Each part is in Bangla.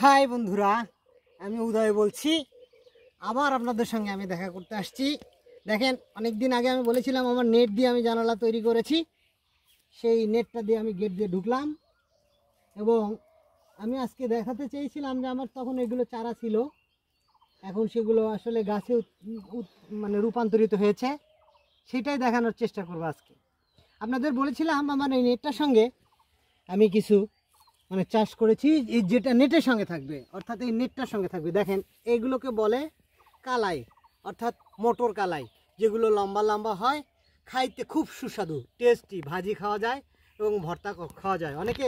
হাই বন্ধুরা, আমি উদয় বলছি। আবার আপনাদের সঙ্গে আমি দেখা করতে আসছি। দেখেন, অনেক দিন আগে আমি বলেছিলাম আমার নেট দিয়ে আমি জানালা তৈরি করেছি। সেই নেটটা দিয়ে আমি গেট দিয়ে ঢুকলাম এবং আমি আজকে দেখাতে চেয়েছিলাম যে আমার তখন এগুলো চারা ছিল, এখন সেগুলো আসলে গাছে মানে রূপান্তরিত হয়েছে। সেটাই দেখানোর চেষ্টা করবো আজকে। আপনাদের বলেছিলাম আমার এই নেটটার সঙ্গে আমি কিছু মানে চাষ করেছি, এই যেটা নেটের সঙ্গে থাকবে, অর্থাৎ এই নেটটার সঙ্গে থাকবে। দেখেন, এগুলোকে বলে কালাই, অর্থাৎ মটর কালাই, যেগুলো লম্বা লম্বা হয়, খাইতে খুব সুস্বাদু, টেস্টি, ভাজি খাওয়া যায় এবং ভর্তা খাওয়া যায়। অনেকে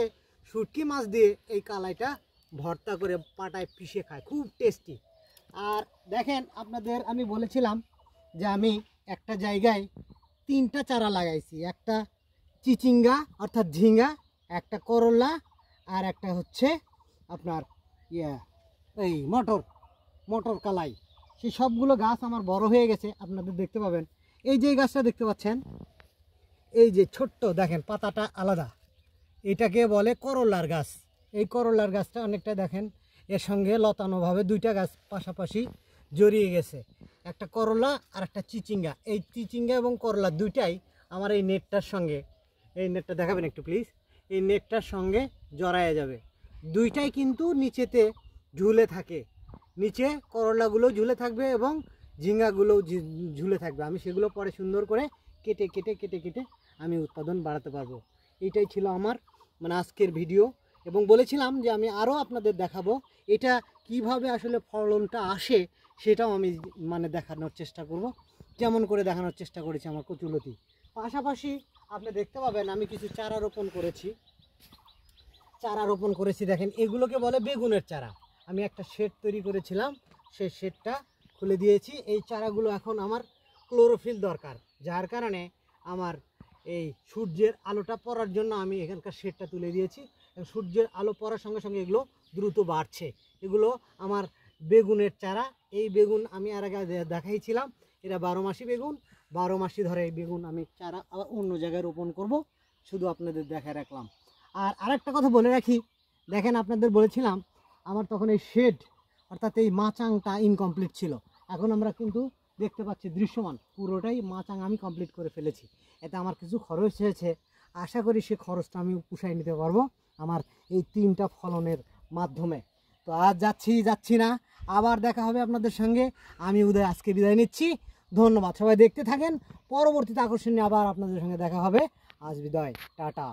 শুটকি মাছ দিয়ে এই কালাইটা ভর্তা করে পাটায় পিষে খায়, খুব টেস্টি। আর দেখেন, আপনাদের আমি বলেছিলাম যে আমি একটা জায়গায় 3টা চারা লাগাইছি, একটা চিচিঙ্গা অর্থাৎ ঝিঙ্গা, একটা করলা, আর একটা হচ্ছে আপনার এই মটর কালাই। সেই সবগুলো গাছ আমার বড় হয়ে গেছে, আপনাদের দেখতে পাবেন। এই যে গাছটা দেখতে পাচ্ছেন, এই যে ছোট্ট, দেখেন পাতাটা আলাদা, এটাকে বলে করলার গাছ। এই করলার গাছটা অনেকটা দেখেন এর সঙ্গে লতানোভাবে 2টা গাছ পাশাপাশি জড়িয়ে গেছে, একটা করলা আর একটা চিচিঙ্গা। এই চিচিঙ্গা এবং করলা দুইটাই আমার এই নেটটার সঙ্গে, এই নেটটা দেখাবেন একটু প্লিজ, এই নেটটার সঙ্গে জড়ায় যাবে। দুইটাই কিন্তু নিচেতে ঝুলে থাকে, নিচে করলাগুলো ঝুলে থাকবে এবং ঝিঙ্গাগুলোও ঝুলে থাকবে। আমি সেগুলো পরে সুন্দর করে কেটে কেটে কেটে কেটে আমি উৎপাদন বাড়াতে পারবো। এইটাই ছিল আমার মানে আজকের ভিডিও, এবং বলেছিলাম যে আমি আরও আপনাদের দেখাবো এটা কিভাবে আসলে ফলনটা আসে, সেটাও আমি মানে দেখানোর চেষ্টা করব, যেমন করে দেখানোর চেষ্টা করেছি আমার কচুলতি। পাশাপাশি আপনি দেখতে পাবেন আমি কিছু চারা রোপণ করেছি। দেখেন, এগুলোকে বলে বেগুনের চারা। আমি একটা শেড তৈরি করেছিলাম, সেই শেডটা খুলে দিয়েছি। এই চারাগুলো এখন আমার ক্লোরোফিল দরকার, যার কারণে আমার এই সূর্যের আলোটা পড়ার জন্য আমি এখানকার শেডটা তুলে দিয়েছি। সূর্যের আলো পড়ার সঙ্গে সঙ্গে এগুলো দ্রুত বাড়ছে। এগুলো আমার বেগুনের চারা। এই বেগুন আমি আর আগে দেখাইছিলাম, এটা 12 মাসি বেগুন। 12 মাসি ধরে এই বেগুন আমি চারা আবার অন্য জায়গায় রোপণ করব, শুধু আপনাদের দেখায় রাখলাম। আর আরেকটা কথা বলে রাখি, দেখেন আপনাদের বলেছিলাম আমার তখন এই শেড অর্থাৎ এই মাচাংটা ইনকমপ্লিট ছিল। এখন আমরা কিন্তু দেখতে পাচ্ছি দৃশ্যমান পুরোটাই মাচাং আমি কমপ্লিট করে ফেলেছি। এতে আমার কিছু খরচ হয়েছে, আশা করি সে খরচটা আমি পুষাই নিতে পারবো আমার এই 3টা ফলনের মাধ্যমে। তো আজ যাচ্ছি না, আবার দেখা হবে আপনাদের সঙ্গে। আমি উদয় আজকে বিদায় নিচ্ছি, ধন্যবাদ। সবাই দেখতে থাকেন, পরবর্তীতে আকর্ষণীয় আবার আপনাদের সঙ্গে দেখা হবে। আজ বিদায়, টাটা।